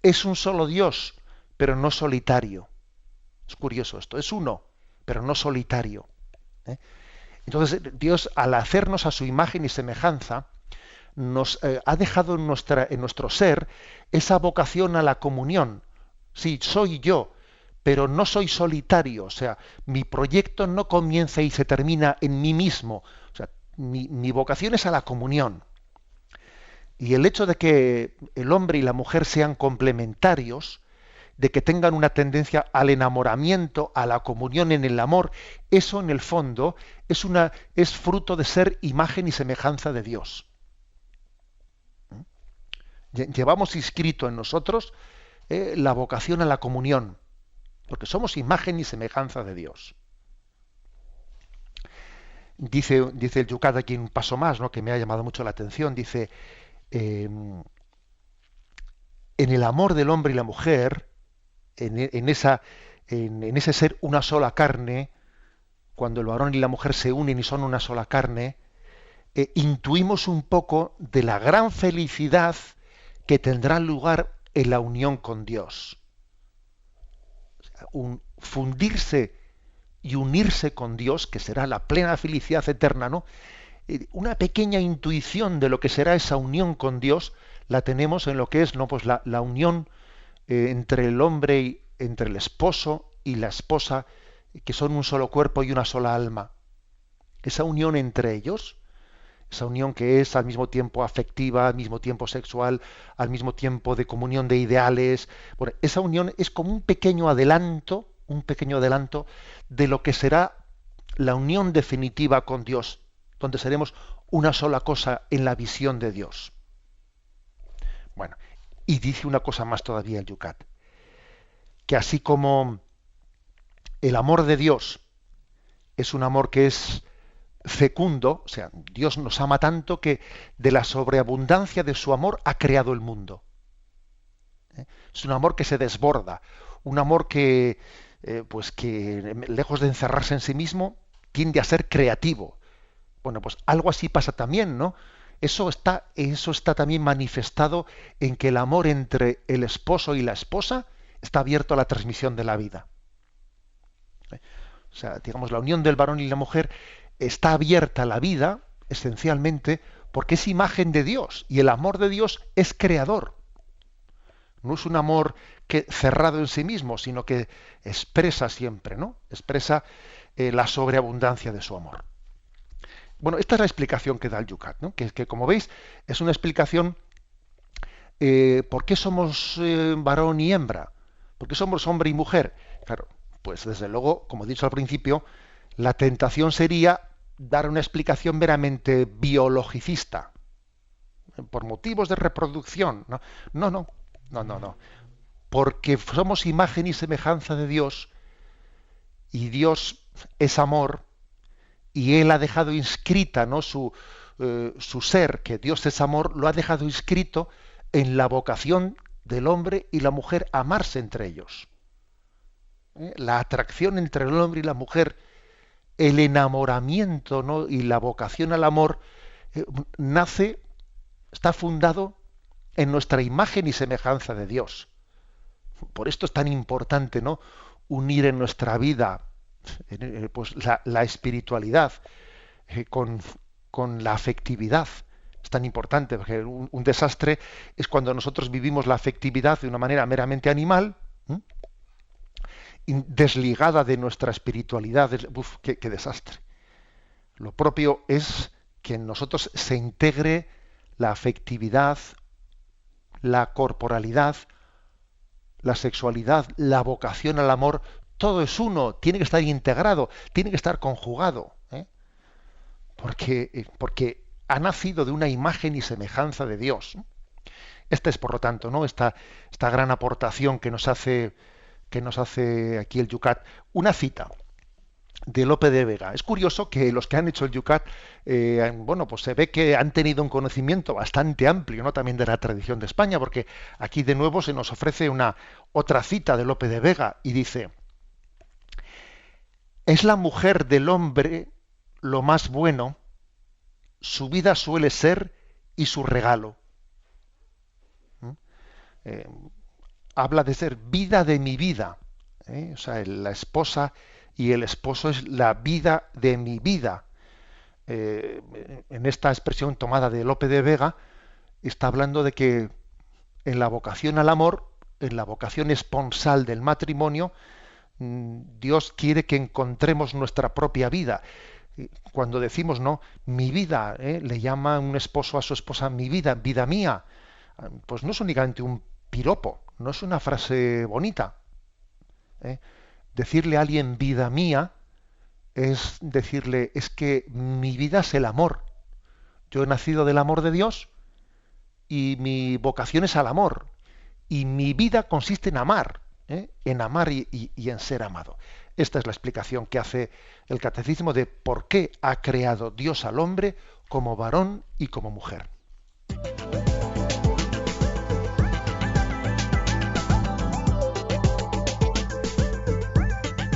Es un solo Dios, pero no solitario. Es curioso esto. Es uno, pero no solitario. Entonces, Dios, al hacernos a su imagen y semejanza, nos ha dejado en nuestro ser esa vocación a la comunión. Sí, soy yo, pero no soy solitario. O sea, mi proyecto no comienza y se termina en mí mismo. O sea, mi vocación es a la comunión. Y el hecho de que el hombre y la mujer sean complementarios, de que tengan una tendencia al enamoramiento, a la comunión en el amor, eso en el fondo es fruto de ser imagen y semejanza de Dios. Llevamos inscrito en nosotros la vocación a la comunión, porque somos imagen y semejanza de Dios. Dice el Yucat aquí un paso más, ¿no?, que me ha llamado mucho la atención. Dice, en el amor del hombre y la mujer, en ese ser una sola carne, cuando el varón y la mujer se unen y son una sola carne, intuimos un poco de la gran felicidad que tendrá lugar en la unión con Dios. O sea, fundirse y unirse con Dios, que será la plena felicidad eterna, ¿no? Una pequeña intuición de lo que será esa unión con Dios la tenemos en lo que es, ¿no?, pues la unión entre el hombre, entre el esposo y la esposa, que son un solo cuerpo y una sola alma. Esa unión entre ellos, esa unión que es al mismo tiempo afectiva, al mismo tiempo sexual, al mismo tiempo de comunión de ideales. Bueno, esa unión es como un pequeño adelanto de lo que será la unión definitiva con Dios, donde seremos una sola cosa en la visión de Dios. Bueno, y dice una cosa más todavía el Yucat, que así como el amor de Dios es un amor que es fecundo, o sea, Dios nos ama tanto que de la sobreabundancia de su amor ha creado el mundo. Es un amor que se desborda, un amor que lejos de encerrarse en sí mismo, tiende a ser creativo. Bueno, pues algo así pasa también, ¿no? Eso está también manifestado en que el amor entre el esposo y la esposa está abierto a la transmisión de la vida. O sea, digamos, la unión del varón y la mujer está abierta a la vida, esencialmente, porque es imagen de Dios, y el amor de Dios es creador. No es un amor cerrado en sí mismo, sino que expresa siempre, ¿no? Expresa la sobreabundancia de su amor. Bueno, esta es la explicación que da el Yucat, ¿no? Que como veis, es una explicación ¿por qué somos varón y hembra? ¿Por qué somos hombre y mujer? Claro, pues desde luego, como he dicho al principio, la tentación sería dar una explicación meramente biologicista, por motivos de reproducción. No. porque somos imagen y semejanza de Dios, y Dios es amor, y Él ha dejado inscrita, ¿no?, su ser, que Dios es amor, lo ha dejado inscrito en la vocación del hombre y la mujer a amarse entre ellos. La atracción entre el hombre y la mujer, el enamoramiento, ¿no?, y la vocación al amor está fundado en nuestra imagen y semejanza de Dios. Por esto es tan importante, ¿no?, unir en nuestra vida pues la espiritualidad con la afectividad. Es tan importante, porque un desastre es cuando nosotros vivimos la afectividad de una manera meramente animal, desligada de nuestra espiritualidad. ¡Uf, qué desastre! Lo propio es que en nosotros se integre la afectividad, la corporalidad, la sexualidad, la vocación al amor. Todo es uno, tiene que estar integrado, tiene que estar conjugado, porque ha nacido de una imagen y semejanza de Dios. Esta es, por lo tanto, ¿no?, esta gran aportación que nos hace aquí el Yucat. Una cita de Lope de Vega. Es curioso que los que han hecho el Yucat, pues se ve que han tenido un conocimiento bastante amplio, ¿no?, también de la tradición de España, porque aquí de nuevo se nos ofrece otra cita de Lope de Vega, y dice: «Es la mujer del hombre lo más bueno, su vida suele ser y su regalo». Habla de ser vida de mi vida. O sea, la esposa y el esposo es la vida de mi vida. En esta expresión tomada de Lope de Vega, está hablando de que en la vocación al amor, en la vocación esponsal del matrimonio, Dios quiere que encontremos nuestra propia vida. Cuando decimos, no, mi vida, le llama un esposo a su esposa mi vida, vida mía, pues no es únicamente un piropo, no es una frase bonita. Decirle a alguien vida mía es decirle, es que mi vida es el amor. Yo he nacido del amor de Dios y mi vocación es al amor. Y mi vida consiste en amar, y en ser amado. Esta es la explicación que hace el Catecismo de por qué ha creado Dios al hombre como varón y como mujer.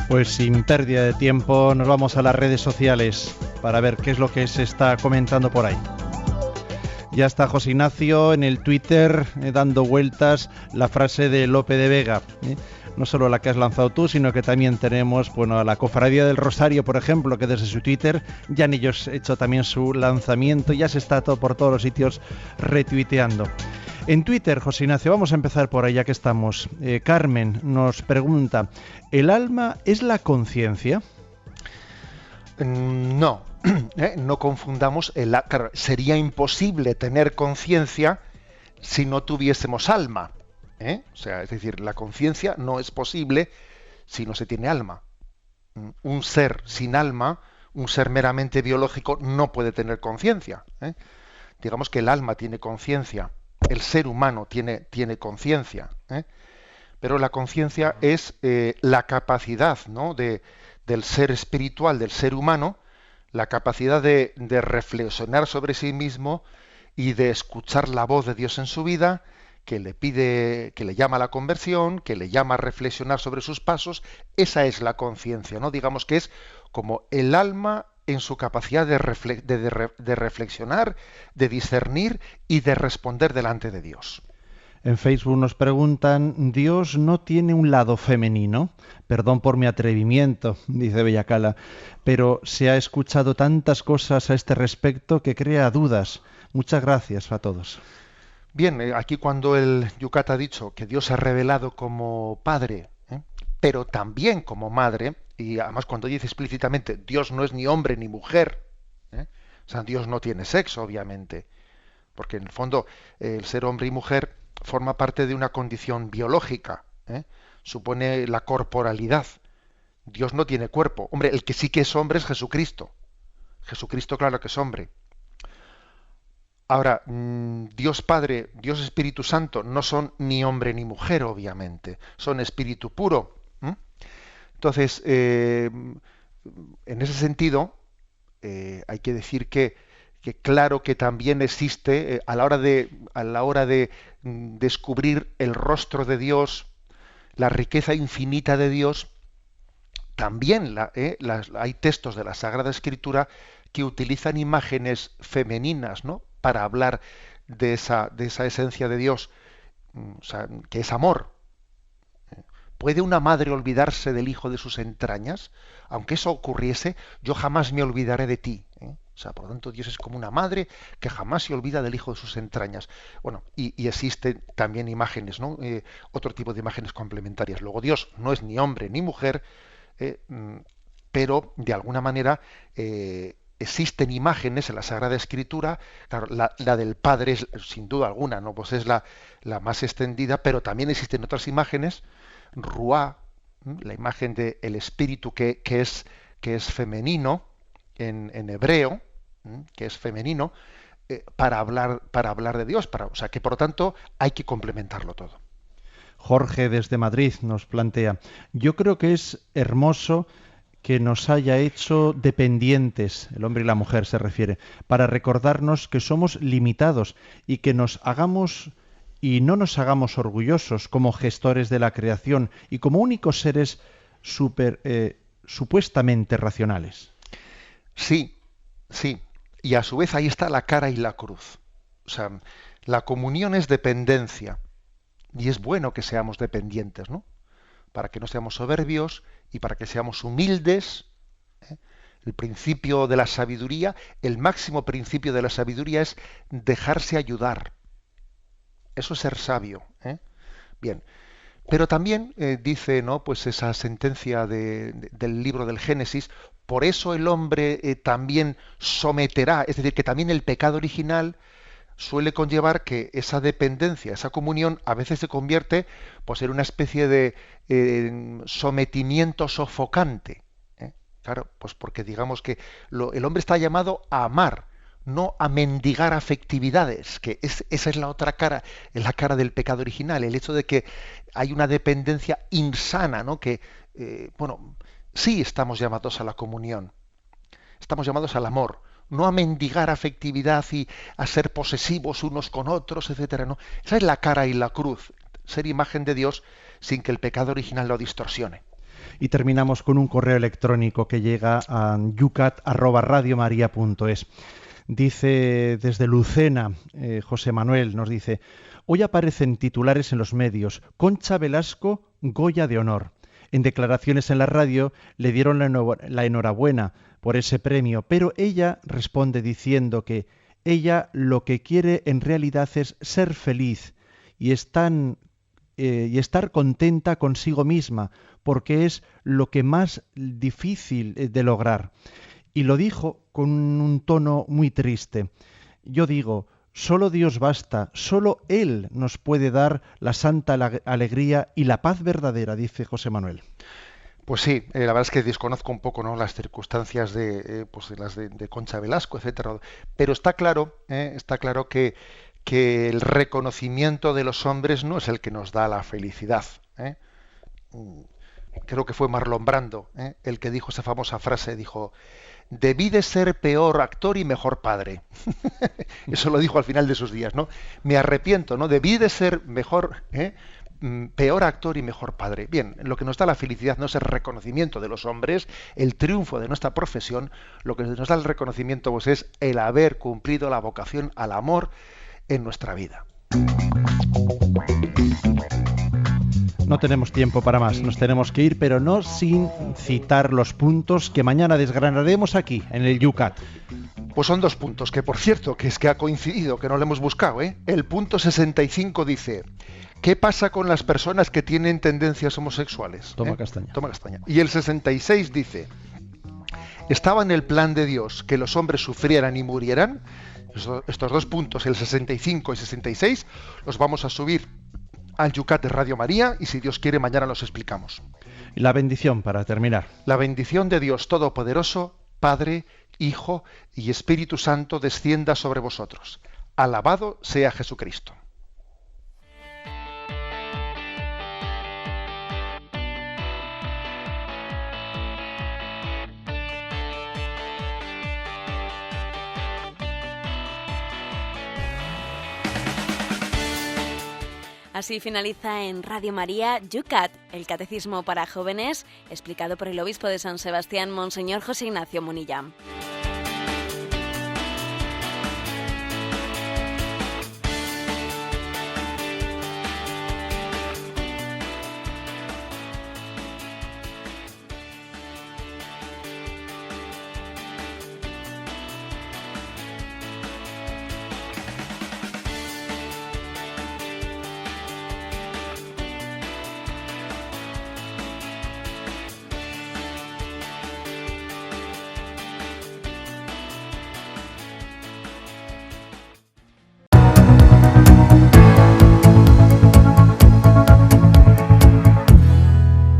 Pues sin pérdida de tiempo nos vamos a las redes sociales para ver qué es lo que se está comentando por ahí. Ya está José Ignacio en el Twitter dando vueltas la frase de Lope de Vega. No solo la que has lanzado tú, sino que también tenemos, bueno, a la Cofradía del Rosario, por ejemplo, que desde su Twitter ya han ellos hecho también su lanzamiento, ya se está todo por todos los sitios retuiteando. En Twitter, José Ignacio, vamos a empezar por ahí ya que estamos. Carmen nos pregunta, ¿el alma es la conciencia? No, no confundamos. Claro, sería imposible tener conciencia si no tuviésemos alma. O sea, es decir, la conciencia no es posible si no se tiene alma. Un ser sin alma, un ser meramente biológico, no puede tener conciencia. Digamos que el alma tiene conciencia, el ser humano tiene conciencia, pero la conciencia es la capacidad, ¿no?, del ser espiritual, del ser humano, la capacidad de reflexionar sobre sí mismo y de escuchar la voz de Dios en su vida, que le pide, que le llama a la conversión, que le llama a reflexionar sobre sus pasos. Esa es la conciencia, ¿no? Digamos que es como el alma en su capacidad de reflexionar, de discernir y de responder delante de Dios. En Facebook nos preguntan, ¿Dios no tiene un lado femenino? Perdón por mi atrevimiento, dice Bellacala, pero se ha escuchado tantas cosas a este respecto que crea dudas. Muchas gracias a todos. Bien, aquí cuando el Yucat ha dicho que Dios se ha revelado como Padre, pero también como Madre, y además cuando dice explícitamente Dios no es ni hombre ni mujer, o sea, Dios no tiene sexo, obviamente, porque en el fondo el ser hombre y mujer forma parte de una condición biológica, supone la corporalidad. Dios no tiene cuerpo. Hombre, el que sí que es hombre es Jesucristo. Jesucristo, claro que es hombre. Ahora, Dios Padre, Dios Espíritu Santo no son ni hombre ni mujer, obviamente, son espíritu puro. Entonces, en ese sentido, hay que decir que claro que también existe, a la hora de descubrir el rostro de Dios, la riqueza infinita de Dios, también hay textos de la Sagrada Escritura que utilizan imágenes femeninas, ¿no?, para hablar de esa esencia de Dios, o sea, que es amor. ¿Puede una madre olvidarse del hijo de sus entrañas? Aunque eso ocurriese, yo jamás me olvidaré de ti. O sea, por lo tanto, Dios es como una madre que jamás se olvida del hijo de sus entrañas. Bueno, y existen también imágenes, ¿no? Otro tipo de imágenes complementarias. Luego, Dios no es ni hombre ni mujer, pero de alguna manera existen imágenes en la Sagrada Escritura. Claro, la del Padre es, sin duda alguna, ¿no?, pues es la más extendida, pero también existen otras imágenes. Ruá, la imagen del espíritu que es femenino en hebreo, que es femenino, para hablar de Dios, o sea que por lo tanto hay que complementarlo todo. Jorge desde Madrid nos plantea: yo creo que es hermoso que nos haya hecho dependientes, el hombre y la mujer se refiere, para recordarnos que somos limitados y que no nos hagamos orgullosos como gestores de la creación y como únicos seres supuestamente racionales. Sí, sí. Y a su vez ahí está la cara y la cruz. O sea, la comunión es dependencia. Y es bueno que seamos dependientes, ¿no? Para que no seamos soberbios y para que seamos humildes. El principio de la sabiduría, el máximo principio de la sabiduría es dejarse ayudar. Eso es ser sabio. Bien. Pero también dice, ¿no?, pues esa sentencia del libro del Génesis: por eso el hombre también someterá, es decir, que también el pecado original suele conllevar que esa dependencia, esa comunión, a veces se convierte pues en una especie de sometimiento sofocante. Claro, pues porque digamos que el hombre está llamado a amar, no a mendigar afectividades, que esa es la otra cara, es la cara del pecado original, el hecho de que hay una dependencia insana, ¿no? Que, bueno, sí estamos llamados a la comunión, estamos llamados al amor, no a mendigar afectividad y a ser posesivos unos con otros, etcétera, ¿no? Esa es la cara y la cruz, ser imagen de Dios sin que el pecado original lo distorsione. Y terminamos con un correo electrónico que llega a yucat@radiomaria.es. Dice desde Lucena, José Manuel nos dice: hoy aparecen titulares en los medios: Concha Velasco, Goya de honor. En declaraciones en la radio le dieron la enhorabuena por ese premio, pero ella responde diciendo que ella lo que quiere en realidad es ser feliz y estar contenta consigo misma, porque es lo que más difícil de lograr. Y lo dijo con un tono muy triste. Yo digo, solo Dios basta, solo Él nos puede dar la santa alegría y la paz verdadera, dice José Manuel. Pues sí, la verdad es que desconozco un poco, ¿no?, las circunstancias de las de Concha Velasco, etcétera. Pero está claro que el reconocimiento de los hombres no es el que nos da la felicidad. Creo que fue Marlon Brando el que dijo esa famosa frase, dijo: debí de ser peor actor y mejor padre. Eso lo dijo al final de sus días, ¿no? Me arrepiento, ¿no? Debí de ser peor actor y mejor padre. Bien, lo que nos da la felicidad no es el reconocimiento de los hombres, el triunfo de nuestra profesión. Lo que nos da el reconocimiento pues es el haber cumplido la vocación al amor en nuestra vida. No tenemos tiempo para más, nos tenemos que ir, pero no sin citar los puntos que mañana desgranaremos aquí, en el Yucat. Pues son 2 puntos, que por cierto, que es que ha coincidido, que no lo hemos buscado, El punto 65 dice: ¿qué pasa con las personas que tienen tendencias homosexuales? Toma castaña. Y el 66 dice: ¿estaba en el plan de Dios que los hombres sufrieran y murieran? Estos 2 puntos, el 65 y 66, los vamos a subir al Yucat de Radio María y si Dios quiere mañana los explicamos. Y la bendición para terminar. La bendición de Dios Todopoderoso, Padre, Hijo y Espíritu Santo descienda sobre vosotros. Alabado sea Jesucristo. Así finaliza en Radio María Yucat, el Catecismo para Jóvenes, explicado por el Obispo de San Sebastián, Monseñor José Ignacio Munilla.